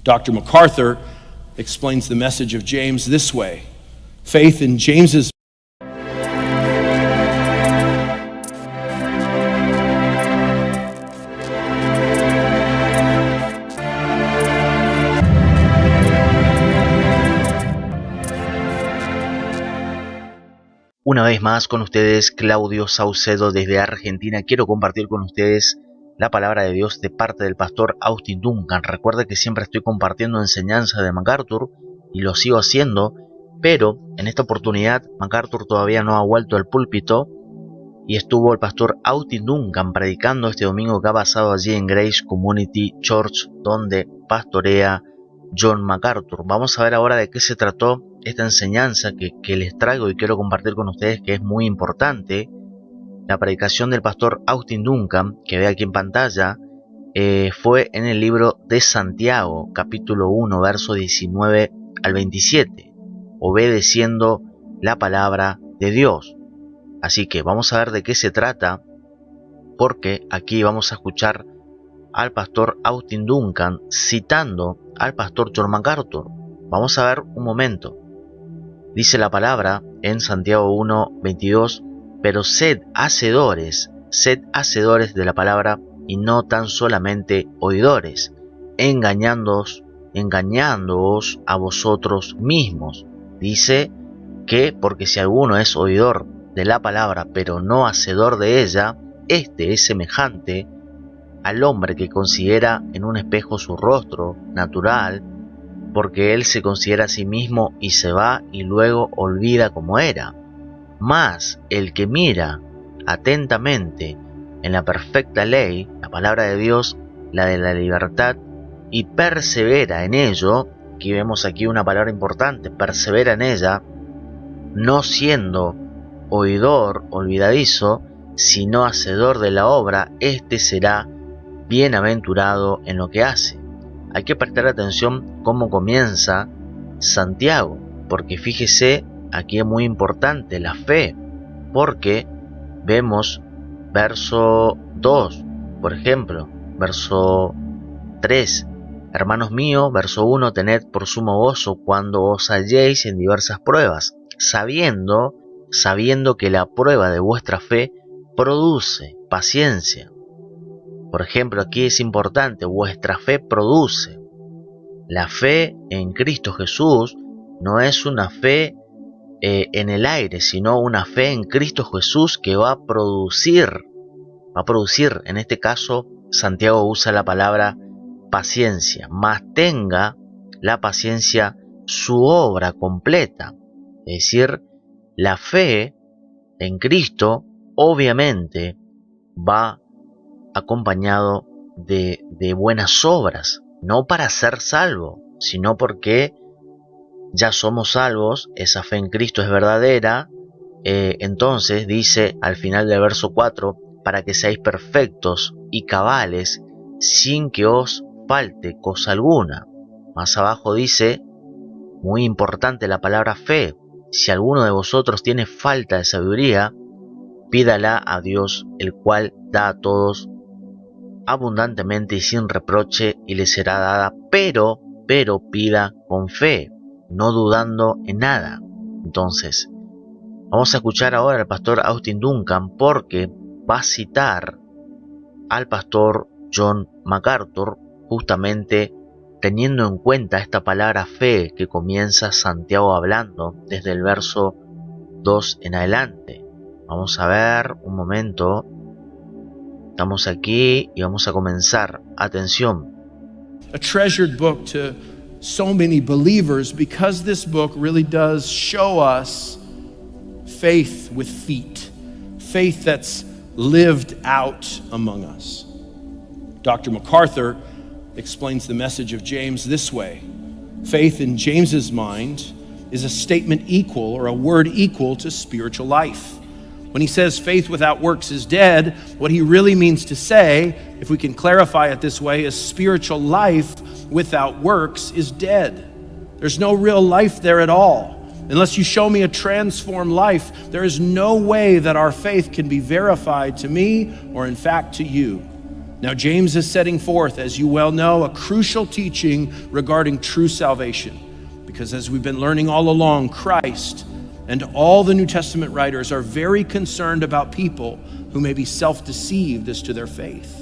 Dr. MacArthur explains the message of James this way. Faith in James's Una vez más con ustedes, Claudio Saucedo desde Argentina. Quiero compartir con ustedes la palabra de Dios de parte del pastor Austin Duncan. Recuerde que siempre estoy compartiendo enseñanzas de MacArthur y lo sigo haciendo, pero en esta oportunidad MacArthur todavía no ha vuelto al púlpito y estuvo el pastor Austin Duncan predicando este domingo que ha pasado allí en Grace Community Church, donde pastorea John MacArthur. Vamos a ver ahora de qué se trató esta enseñanza que les traigo y quiero compartir con ustedes, que es muy importante. La predicación del pastor Austin Duncan, que ve aquí en pantalla, fue en el libro de Santiago, capítulo 1, verso 19 al 27, obedeciendo la palabra de Dios. Así que vamos a ver de qué se trata, porque aquí vamos a escuchar al pastor Austin Duncan citando al pastor John MacArthur. Vamos a ver un momento. Dice la palabra en Santiago 1, 22, pero sed hacedores de la palabra y no tan solamente oidores, engañándoos a vosotros mismos. Dice que porque si alguno es oidor de la palabra pero no hacedor de ella, este es semejante al hombre que considera en un espejo su rostro natural, porque él se considera a sí mismo y se va y luego olvida cómo era. Mas el que mira atentamente en la perfecta ley, la palabra de Dios, la de la libertad, y persevera en ello, aquí vemos aquí una palabra importante, persevera en ella, no siendo oidor olvidadizo, sino hacedor de la obra, este será bienaventurado en lo que hace. Hay que prestar atención cómo comienza Santiago, porque fíjese, aquí es muy importante la fe, porque vemos verso 2, por ejemplo, verso 3, hermanos míos, verso 1, tened por sumo gozo cuando os halléis en diversas pruebas, sabiendo que la prueba de vuestra fe produce paciencia. Por ejemplo, aquí es importante, vuestra fe produce. La fe en Cristo Jesús no es una fe en el aire, sino una fe en Cristo Jesús que va a producir, en este caso Santiago usa la palabra paciencia, mas tenga la paciencia su obra completa. Es decir, la fe en Cristo obviamente va acompañado de buenas obras, no para ser salvo, sino porque ya somos salvos, esa fe en Cristo es verdadera. Entonces dice al final del verso 4, para que seáis perfectos y cabales, sin que os falte cosa alguna. Más abajo dice, muy importante la palabra fe, si alguno de vosotros tiene falta de sabiduría, pídala a Dios, el cual da a todos abundantemente y sin reproche, y le será dada, pero pida con fe, no dudando en nada. Entonces, vamos a escuchar ahora al pastor Austin Duncan, porque va a citar al pastor John MacArthur, justamente teniendo en cuenta esta palabra fe que comienza Santiago hablando desde el verso 2 en adelante. Vamos a ver un momento. Estamos aquí y vamos a comenzar. Atención. a treasured book to so many believers because this book really does show us faith with feet, faith that's lived out among us. Dr. MacArthur explains the message of James this way. Faith in James's mind is a statement equal or a word equal to spiritual life. When he says faith without works is dead, what he really means to say, if we can clarify it this way, is spiritual life without works is dead. There's no real life there at all. Unless you show me a transformed life, there is no way that our faith can be verified to me or in fact to you. Now, James is setting forth, as you well know, a crucial teaching regarding true salvation. Because as we've been learning all along, Christ and all the New Testament writers are very concerned about people who may be self-deceived as to their faith.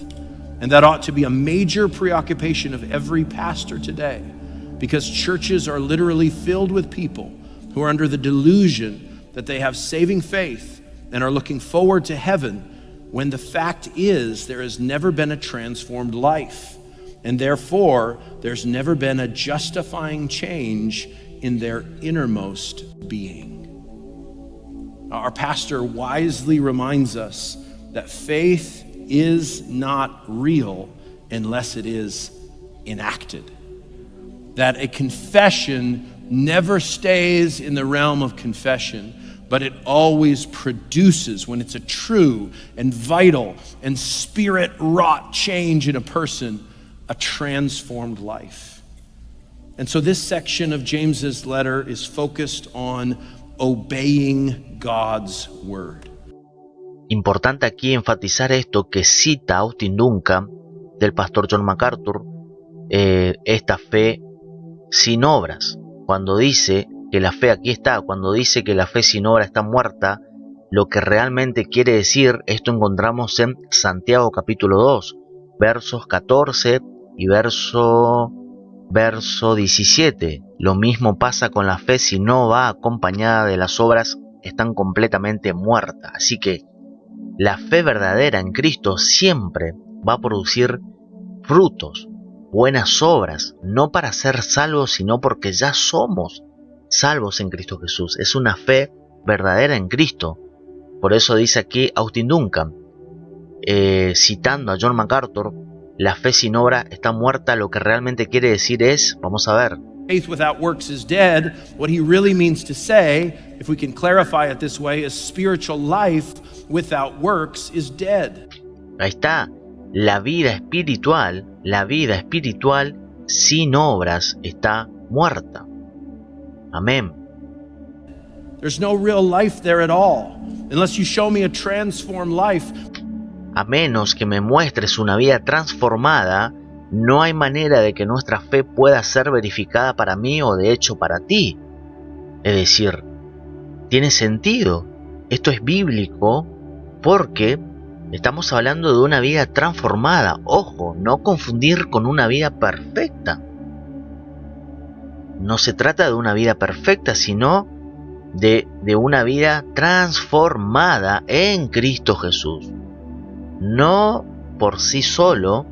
And that ought to be a major preoccupation of every pastor today, because churches are literally filled with people who are under the delusion that they have saving faith and are looking forward to heaven, when the fact is there has never been a transformed life, and therefore there's never been a justifying change in their innermost being. Our pastor wisely reminds us that faith is not real unless it is enacted. That a confession never stays in the realm of confession, but it always produces, when it's a true and vital and spirit-wrought change in a person, a transformed life. And so this section of James's letter is focused on obeying God's word. Importante aquí enfatizar esto que cita Austin Duncan del pastor John MacArthur, esta fe sin obras. Cuando dice que la fe, aquí está, cuando dice que la fe sin obra está muerta, lo que realmente quiere decir, esto encontramos en Santiago capítulo 2, versos 14 y verso 17. Lo mismo pasa con la fe, si no va acompañada de las obras, están completamente muertas. Así que la fe verdadera en Cristo siempre va a producir frutos, buenas obras, no para ser salvos, sino porque ya somos salvos en Cristo Jesús. Es una fe verdadera en Cristo. Por eso dice aquí Austin Duncan, citando a John MacArthur, la fe sin obra está muerta. Lo que realmente quiere decir es, vamos a ver, Faith without works is dead. What he really means to say, if we can clarify it this way, is spiritual life without works is dead. ahí está, la vida espiritual sin obras está muerta. Amén. There's no real life there at all, unless you show me a transformed life. A menos que me muestres una vida transformada, no hay manera de que nuestra fe pueda ser verificada para mí o de hecho para ti. Es decir, tiene sentido. Esto es bíblico porque estamos hablando de una vida transformada. Ojo, no confundir con una vida perfecta. No se trata de una vida perfecta, sino de una vida transformada en Cristo Jesús. No por sí solo,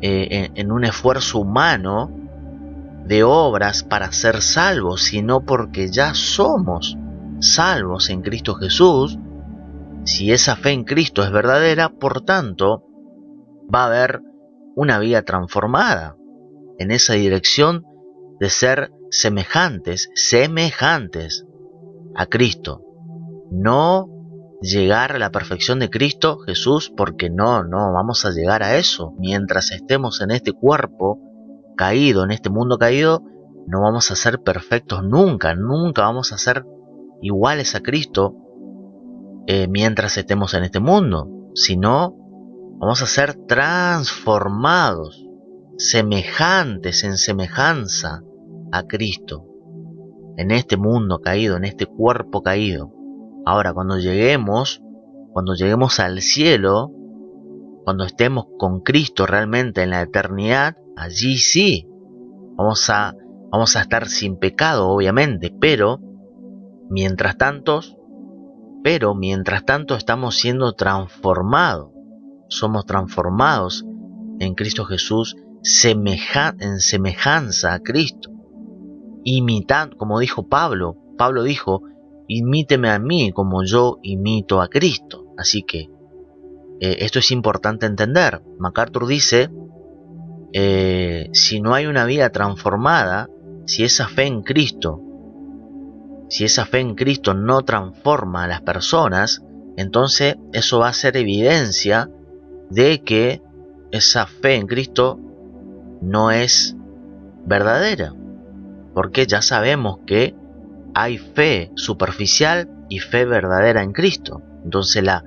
en un esfuerzo humano de obras para ser salvos, sino porque ya somos salvos en Cristo Jesús. Si esa fe en Cristo es verdadera, por tanto, va a haber una vida transformada en esa dirección de ser semejantes a Cristo. No llegar a la perfección de Cristo Jesús, porque no vamos a llegar a eso. Mientras estemos en este cuerpo caído, en este mundo caído, no vamos a ser perfectos nunca vamos a ser iguales a Cristo mientras estemos en este mundo, sino vamos a ser transformados, semejantes en semejanza a Cristo, en este mundo caído, en este cuerpo caído. Ahora, cuando lleguemos al cielo, cuando estemos con Cristo realmente en la eternidad, allí sí, vamos a estar sin pecado, obviamente, pero mientras tanto estamos siendo transformados, somos transformados en Cristo Jesús en semejanza a Cristo, imitando, como dijo Pablo dijo, imíteme a mí como yo imito a Cristo. Así que esto es importante entender. MacArthur dice, si no hay una vida transformada, si esa fe en Cristo no transforma a las personas, entonces eso va a ser evidencia de que esa fe en Cristo no es verdadera, porque ya sabemos que hay fe superficial y fe verdadera en Cristo. Entonces la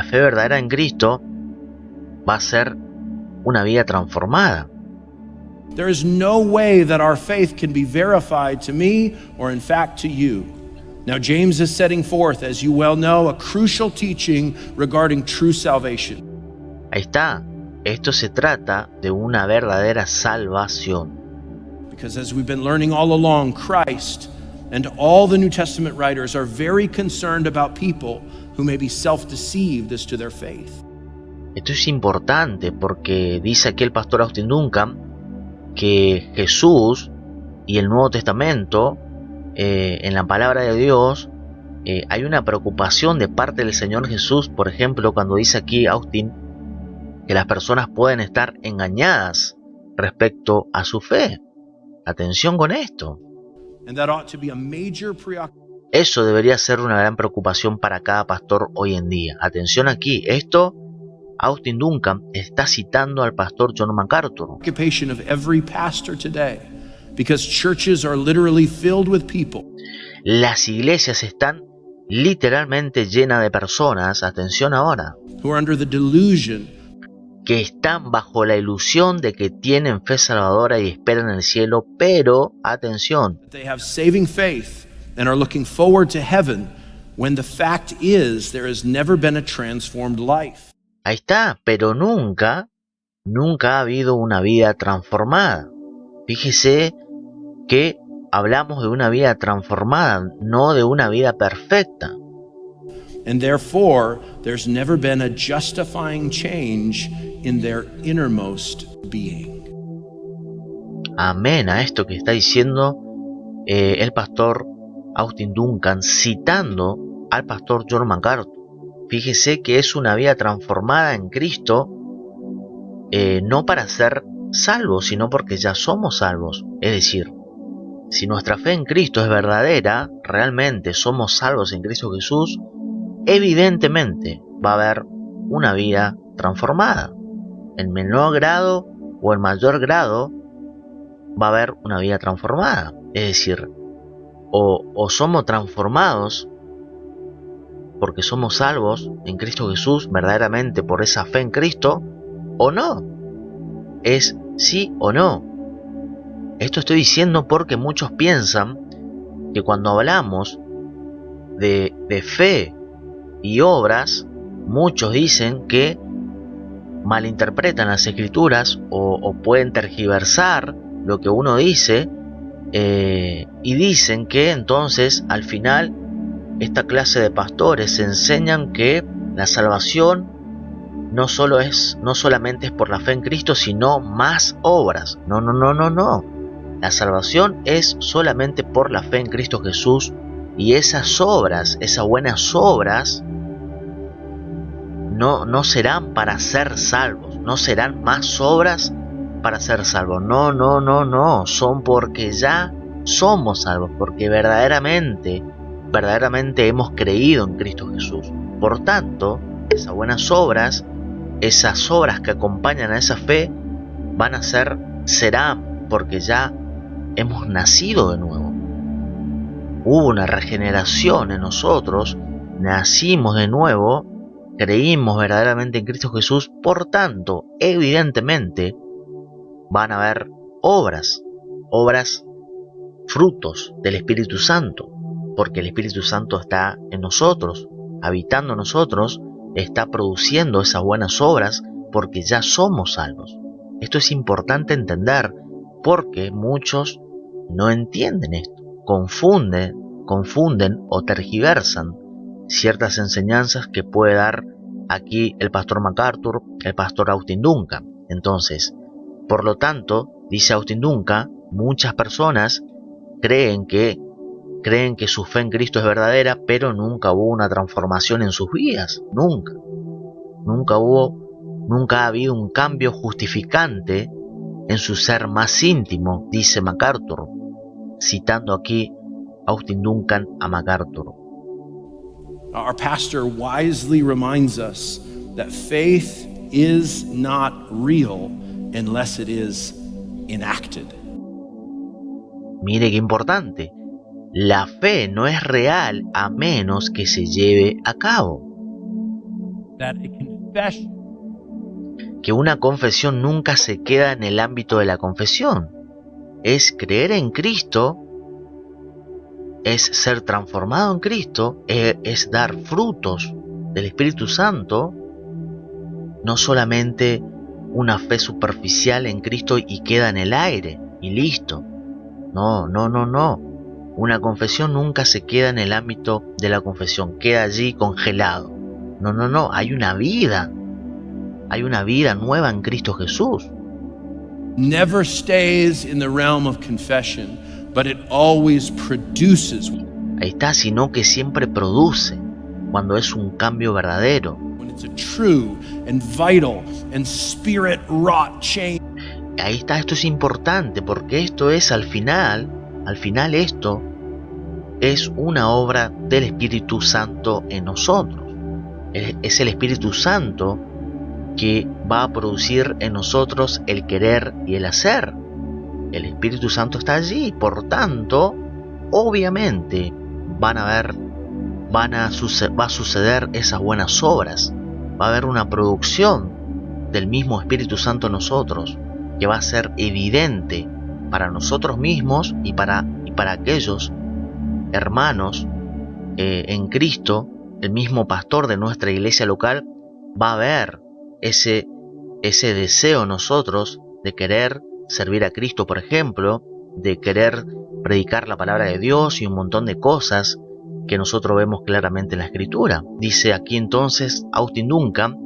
fe verdadera en Cristo va a ser una vida transformada. There is no way that our faith can be verified to me or in fact to you. Now, James is setting forth, as you well know, a crucial teaching regarding true salvation. Ahí está. Esto se trata de una verdadera salvación. Because as we've been learning all along, Christ and all the New Testament writers are very concerned about people who may be self-deceived as to their faith. Esto es importante porque dice aquí el pastor Austin Duncan que Jesús y el Nuevo Testamento, en la palabra de Dios, hay una preocupación de parte del Señor Jesús, por ejemplo, cuando dice aquí Austin que las personas pueden estar engañadas respecto a su fe. Atención con esto. And that ought to be a major preoccupation. Eso debería ser una gran preocupación para cada pastor hoy en día. Atención aquí, esto Austin Duncan está citando al pastor John MacArthur. Of every pastor today, because churches are literally filled with people. Las iglesias están literalmente llenas de personas, atención ahora, Who are under the delusion que están bajo la ilusión de que tienen fe salvadora y esperan el cielo, pero, atención, that they have saving faith and are looking forward to heaven, when the fact is there has never been a transformed life. ahí está, pero nunca ha habido una vida transformada. Fíjese que hablamos de una vida transformada, no de una vida perfecta. And therefore, there's never been a justifying change in their innermost being. Amén a esto que está diciendo el pastor Austin Duncan, citando al pastor John MacArthur. Fíjese que es una vida transformada en Cristo, no para ser salvos, sino porque ya somos salvos. Es decir, si nuestra fe en Cristo es verdadera, realmente somos salvos en Cristo Jesús, evidentemente va a haber una vida transformada. En menor grado o en mayor grado va a haber una vida transformada. Es decir, o somos transformados porque somos salvos en Cristo Jesús verdaderamente por esa fe en Cristo, o no. Es sí o no. Esto estoy diciendo porque muchos piensan que cuando hablamos de fe y obras, muchos dicen que malinterpretan las escrituras o pueden tergiversar lo que uno dice, y dicen que entonces al final esta clase de pastores enseñan que la salvación no solamente es por la fe en Cristo, sino más obras. No. La salvación es solamente por la fe en Cristo Jesús, y esas obras, esas buenas obras, no serán para ser salvos, no serán más obras para ser salvos. No, son porque ya somos salvos, porque verdaderamente hemos creído en Cristo Jesús. Por tanto, esas buenas obras, esas obras que acompañan a esa fe, serán porque ya hemos nacido de nuevo. Hubo una regeneración en nosotros, nacimos de nuevo, creímos verdaderamente en Cristo Jesús, por tanto, evidentemente, van a haber obras, frutos del Espíritu Santo, porque el Espíritu Santo está en nosotros, habitando en nosotros, está produciendo esas buenas obras, porque ya somos salvos. Esto es importante entender, porque muchos no entienden esto, confunden o tergiversan ciertas enseñanzas que puede dar aquí el pastor MacArthur, el pastor Austin Duncan. Entonces, por lo tanto, dice Austin Duncan, muchas personas creen que su fe en Cristo es verdadera, pero nunca hubo una transformación en sus vidas. Nunca ha habido un cambio justificante en su ser más íntimo, dice MacArthur, citando aquí Austin Duncan a MacArthur. Our pastor wisely reminds us that faith is not real unless it is enacted. Mire qué importante. La fe no es real a menos que se lleve a cabo. That a confession que una confesión nunca se queda en el ámbito de la confesión. Es creer en Cristo, es ser transformado en Cristo, es dar frutos del Espíritu Santo, no solamente una fe superficial en Cristo y queda en el aire y listo. No. Una confesión nunca se queda en el ámbito de la confesión, queda allí congelado. No, hay una vida nueva en Cristo Jesús. Never stays in the realm of confession, but it always produces. Ahí está, sino que siempre produce cuando es un cambio verdadero. When it's a true and vital and spirit-wrought change. Ahí está, esto es importante porque esto es al final esto es una obra del Espíritu Santo en nosotros. Es el Espíritu Santo que va a producir en nosotros el querer y el hacer. El Espíritu Santo está allí, por tanto, obviamente va a suceder esas buenas obras. Va a haber una producción del mismo Espíritu Santo en nosotros, que va a ser evidente para nosotros mismos y para aquellos hermanos en Cristo. El mismo pastor de nuestra iglesia local va a ver ese deseo en nosotros de querer servir a Cristo, por ejemplo, de querer predicar la palabra de Dios y un montón de cosas que nosotros vemos claramente en la Escritura. Dice aquí entonces Austin Duncan,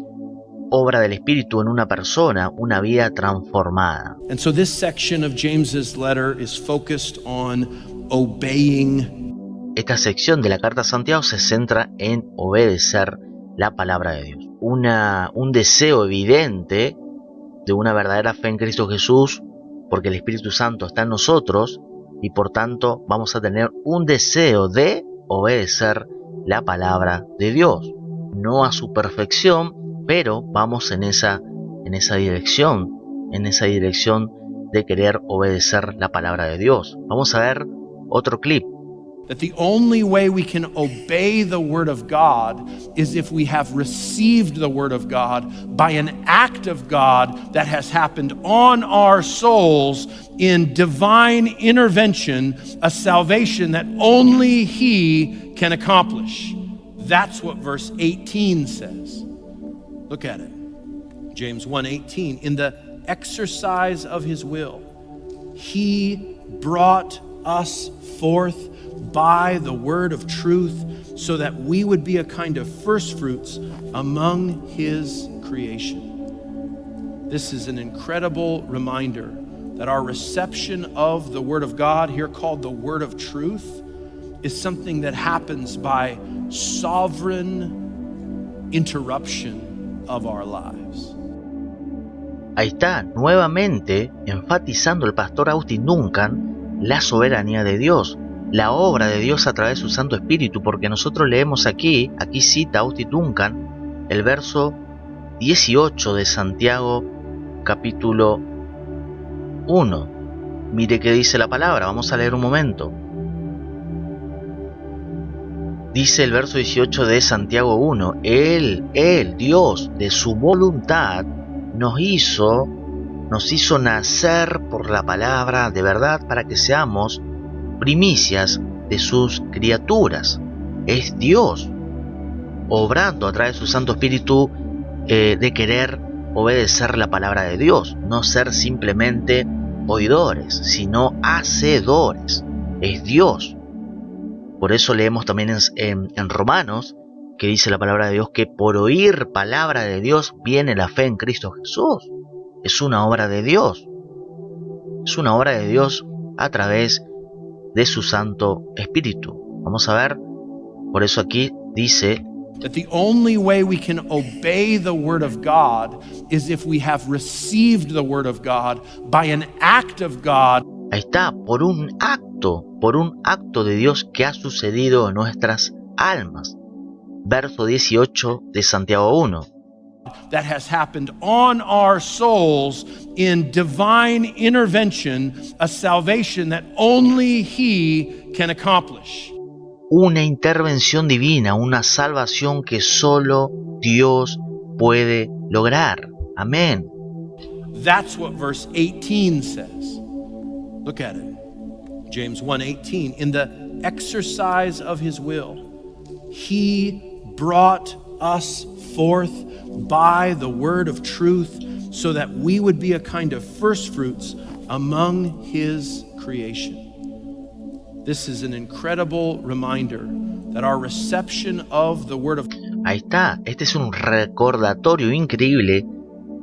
obra del Espíritu en una persona, una vida transformada. And so this section of James's letter is focused on obeying. Esta sección de la carta a Santiago se centra en obedecer la palabra de Dios. Un deseo evidente de una verdadera fe en Cristo Jesús, porque el Espíritu Santo está en nosotros y por tanto vamos a tener un deseo de obedecer la palabra de Dios. No a su perfección, pero vamos en esa dirección de querer obedecer la palabra de Dios. Vamos a ver otro clip. That the only way we can obey the Word of God is if we have received the Word of God by an act of God that has happened on our souls in divine intervention, a salvation that only He can accomplish. That's what verse 18 says. Look at it. James 1:18. In the exercise of His will, He brought us forth by the word of truth, so that we would be a kind of first fruits among His creation. This is an incredible reminder that our reception of the Word of God, here called the Word of Truth, is something that happens by sovereign interruption of our lives. Ahí está, nuevamente enfatizando el pastor Austin Duncan la soberanía de Dios, la obra de Dios a través de su Santo Espíritu, porque nosotros leemos aquí cita Austin Duncan el verso 18 de Santiago capítulo 1. Mire qué dice la palabra, vamos a leer un momento. Dice el verso 18 de Santiago 1, Él, Dios, de su voluntad, nos hizo nacer por la palabra de verdad para que seamos primicias de sus criaturas. Es Dios obrando a través de su Santo Espíritu de querer obedecer la palabra de Dios, no ser simplemente oidores, sino hacedores. Es Dios. Por eso leemos también en Romanos, que dice la palabra de Dios, que por oír palabra de Dios viene la fe en Cristo Jesús. Es una obra de Dios. Es una obra de Dios a través de su Santo Espíritu. Vamos a ver, por eso aquí dice that the only way we can obey the Word of God is if we have received the Word of God by an act of God. Ahí está, por un acto de Dios que ha sucedido en nuestras almas. Verso 18 de Santiago 1. That has happened on our souls in divine intervention, a salvation that only He can accomplish. Una intervención divina, una salvación que solo Dios puede lograr. Amén. That's what verse 18 says. Look at it. James 1:18. In the exercise of his will, he brought us forth by the word of truth, so that we would be a kind of first fruits among his creation. This is an incredible reminder that our reception of the word of Ahí está, este es un recordatorio increíble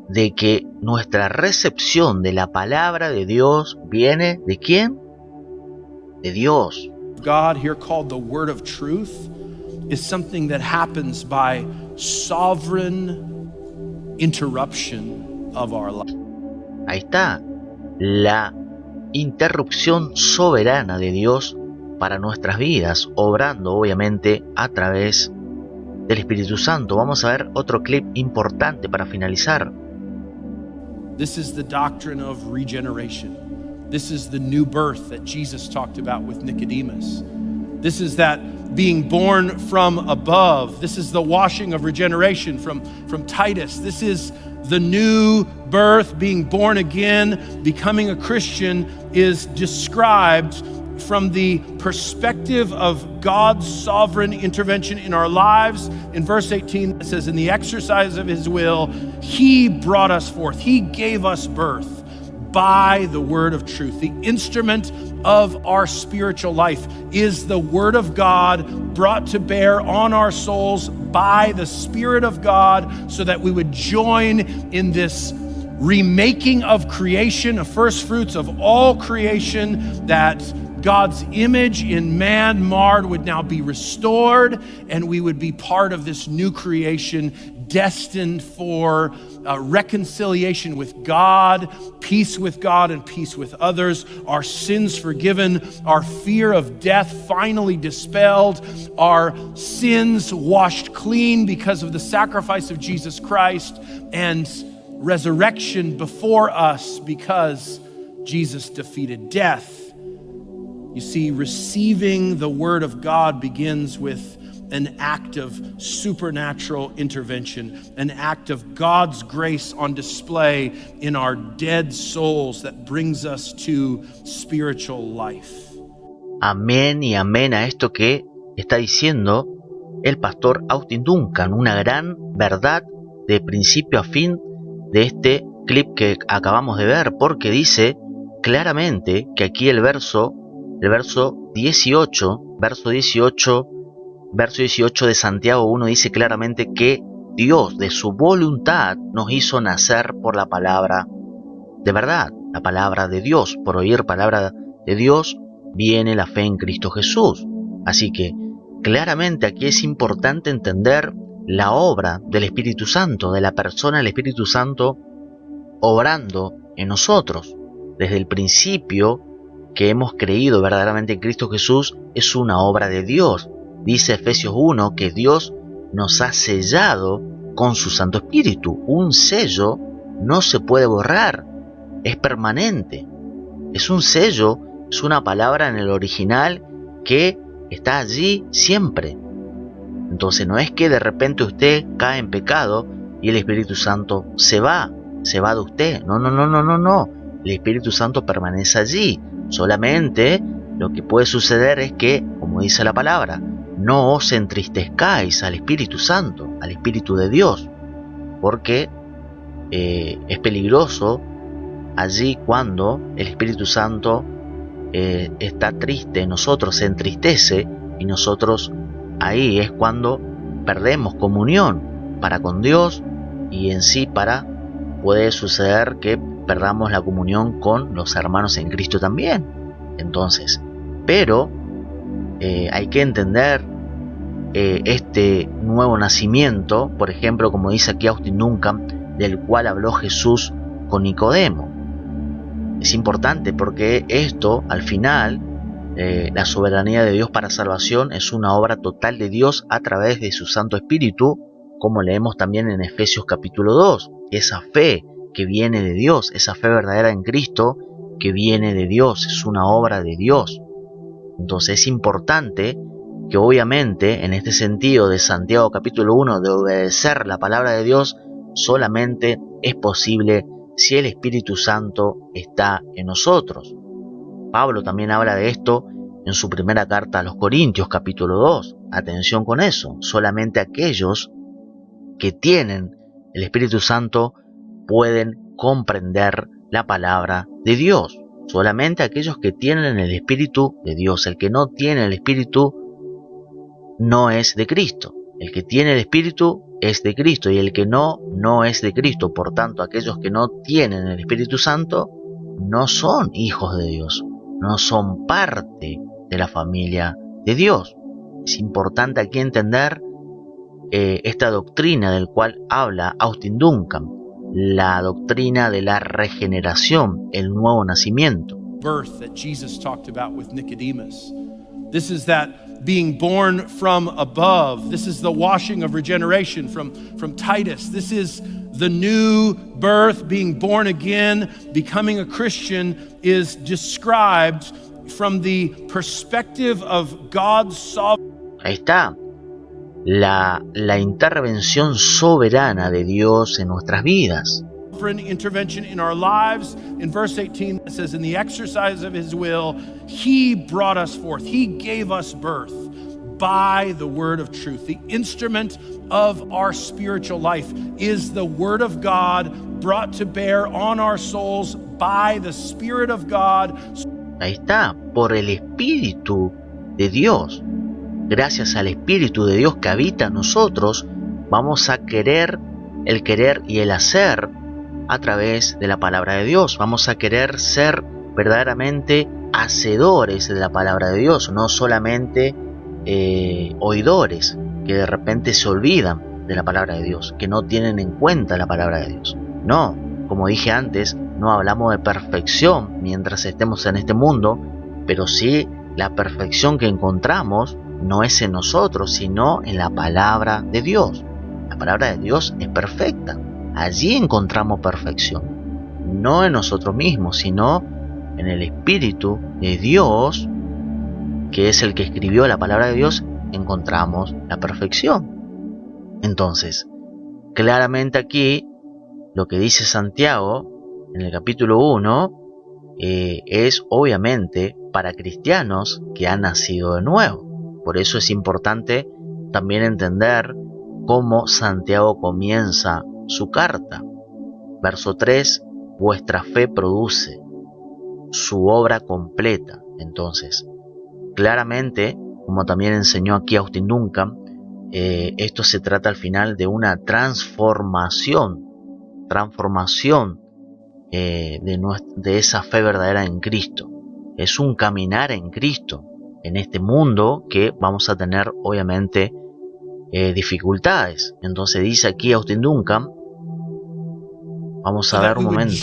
de que nuestra recepción de la palabra de Dios viene ¿de quién? De Dios. God, here called the word of truth, is something that happens by sovereign interruption of our life. Ahí está, la interrupción soberana de Dios para nuestras vidas, obrando obviamente a través del Espíritu Santo. Vamos a ver otro clip importante para finalizar. This is the doctrine of regeneration. This is the new birth that Jesus talked about with Nicodemus. This is that being born from above. This is the washing of regeneration from Titus. This is the new birth, being born again. Becoming a Christian is described from the perspective of God's sovereign intervention in our lives. In verse 18, it says, in the exercise of his will, he brought us forth. He gave us birth by the word of truth. The instrument of our spiritual life is the word of God brought to bear on our souls by the Spirit of God, so that we would join in this remaking of creation, of first fruits of all creation, that God's image in man marred would now be restored, and we would be part of this new creation destined for reconciliation with God, peace with God, and peace with others, our sins forgiven, our fear of death finally dispelled, our sins washed clean because of the sacrifice of Jesus Christ, and resurrection before us because Jesus defeated death. You see, receiving the word of God begins with an act of supernatural intervention, an act of God's grace on display in our dead souls that brings us to spiritual life. Amén y amén a esto que está diciendo el pastor Austin Duncan, una gran verdad de principio a fin de este clip que acabamos de ver, porque dice claramente que aquí el verso 18 de Santiago 1 dice claramente que Dios de su voluntad nos hizo nacer por la palabra de verdad, la palabra de Dios. Por oír palabra de Dios viene la fe en Cristo Jesús. Así que claramente aquí es importante entender la obra del Espíritu Santo, de la persona del Espíritu Santo obrando en nosotros. Desde el principio que hemos creído verdaderamente en Cristo Jesús, es una obra de Dios. Dice Efesios 1 que Dios nos ha sellado con su Santo Espíritu. Un sello no se puede borrar, es permanente. Es un sello, es una palabra en el original que está allí siempre. Entonces no es que de repente usted cae en pecado y el Espíritu Santo se va de usted. No. El Espíritu Santo permanece allí. Solamente lo que puede suceder es que, como dice la palabra, no os entristezcáis al Espíritu Santo, al Espíritu de Dios, porque es peligroso allí cuando el Espíritu Santo está triste, nosotros se entristece, y nosotros ahí es cuando perdemos comunión para con Dios, y en sí puede suceder que perdamos la comunión con los hermanos en Cristo también. Entonces, pero hay que entender este nuevo nacimiento, por ejemplo, como dice aquí Austin Duncan, del cual habló Jesús con Nicodemo. Es importante porque esto, al final, la soberanía de Dios para salvación es una obra total de Dios a través de su Santo Espíritu, como leemos también en Efesios capítulo 2. Esa fe que viene de Dios, esa fe verdadera en Cristo que viene de Dios, es una obra de Dios. Entonces es importante que obviamente en este sentido de Santiago capítulo 1, de obedecer la palabra de Dios, solamente es posible si el Espíritu Santo está en nosotros. Pablo también habla de esto en su primera carta a los Corintios, capítulo 2. Atención con eso, solamente aquellos que tienen el Espíritu Santo pueden comprender la palabra de Dios. Solamente aquellos que tienen el Espíritu de Dios. El que no tiene el Espíritu no es de Cristo. El que tiene el Espíritu es de Cristo y el que no, no es de Cristo. Por tanto, aquellos que no tienen el Espíritu Santo no son hijos de Dios, no son parte de la familia de Dios. Es importante aquí entender esta doctrina del cual habla Austin Duncan, la doctrina de la regeneración, el nuevo nacimiento. Birth that Jesus talked about with Nicodemus. This is that being born from above. This is the washing of regeneration from Titus. This is the new birth, being born again. Becoming a Christian is described from the perspective of God's sovereignty. Ahí está. La intervención soberana de Dios en nuestras vidas. Intervention in our lives. In verse 18 it says, in the exercise of his will, he brought us forth. He gave us birth by the word of truth. The instrument of our spiritual life is the word of God brought to bear on our souls by the Spirit of God. Ahí está, por el Espíritu de Dios. Gracias al Espíritu de Dios que habita en nosotros, vamos a querer y el hacer a través de la palabra de Dios. Vamos a querer ser verdaderamente hacedores de la palabra de Dios, no solamente oidores que de repente se olvidan de la palabra de Dios, que no tienen en cuenta la palabra de Dios. No, como dije antes, no hablamos de perfección mientras estemos en este mundo, pero sí la perfección que encontramos no es en nosotros, sino en la palabra de Dios. La palabra de Dios es perfecta. Allí encontramos perfección. No en nosotros mismos, sino en el Espíritu de Dios, que es el que escribió la palabra de Dios, encontramos la perfección. Entonces, claramente aquí, lo que dice Santiago en el capítulo 1 es obviamente para cristianos que han nacido de nuevo. Por eso es importante también entender cómo Santiago comienza su carta. Verso 3, vuestra fe produce su obra completa. Entonces, claramente, como también enseñó aquí Austin Duncan, esto se trata al final de una transformación de esa fe verdadera en Cristo. Es un caminar en Cristo en este mundo que vamos a tener obviamente dificultades. Entonces dice aquí Austin Duncan, vamos a ver un momento.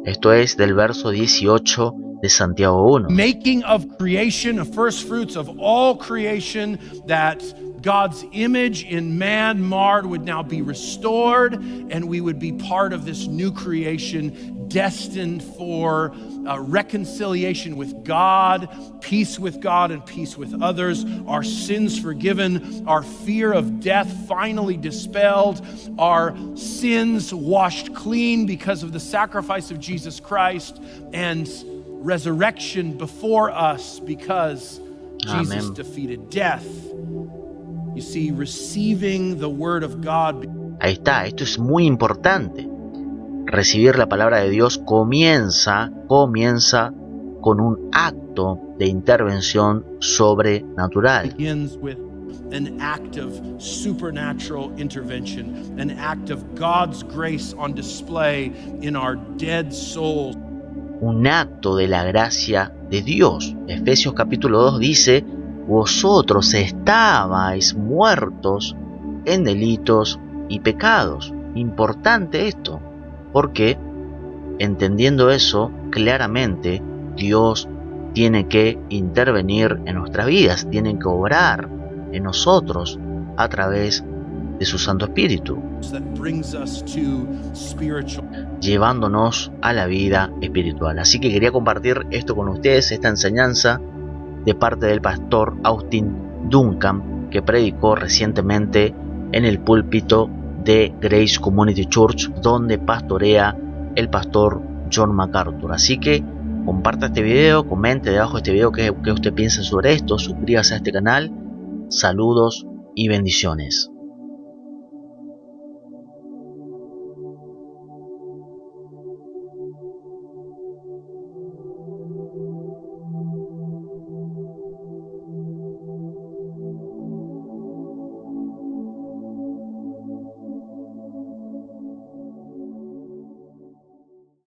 Esto es del verso 18 de Santiago 1. Making of creation, of first fruits of all creation, that God's image in man marred would now be restored, and we would be part of this new creation destined for reconciliation with God, peace with God and peace with others, our sins forgiven, our fear of death finally dispelled, our sins washed clean because of the sacrifice of Jesus Christ, and resurrection before us because Jesus Amen. defeated death. You see, receiving the word of God. Ahí está, esto es muy importante. Recibir la palabra de Dios comienza con un acto de intervención sobrenatural. Begins with an act of supernatural intervention, an act of God's grace on display in our dead souls. Un acto de la gracia de Dios. Efesios capítulo 2 dice, vosotros estabais muertos en delitos y pecados. Importante esto, porque entendiendo eso claramente, Dios tiene que intervenir en nuestras vidas, tiene que obrar en nosotros a través de su Santo Espíritu, llevándonos a la vida espiritual. Así que quería compartir esto con ustedes, esta enseñanza de parte del pastor Austin Duncan, que predicó recientemente en el púlpito de Grace Community Church, donde pastorea el pastor John MacArthur. Así que comparta este video, comente debajo de este video qué usted piensa sobre esto, suscríbase a este canal. Saludos y bendiciones.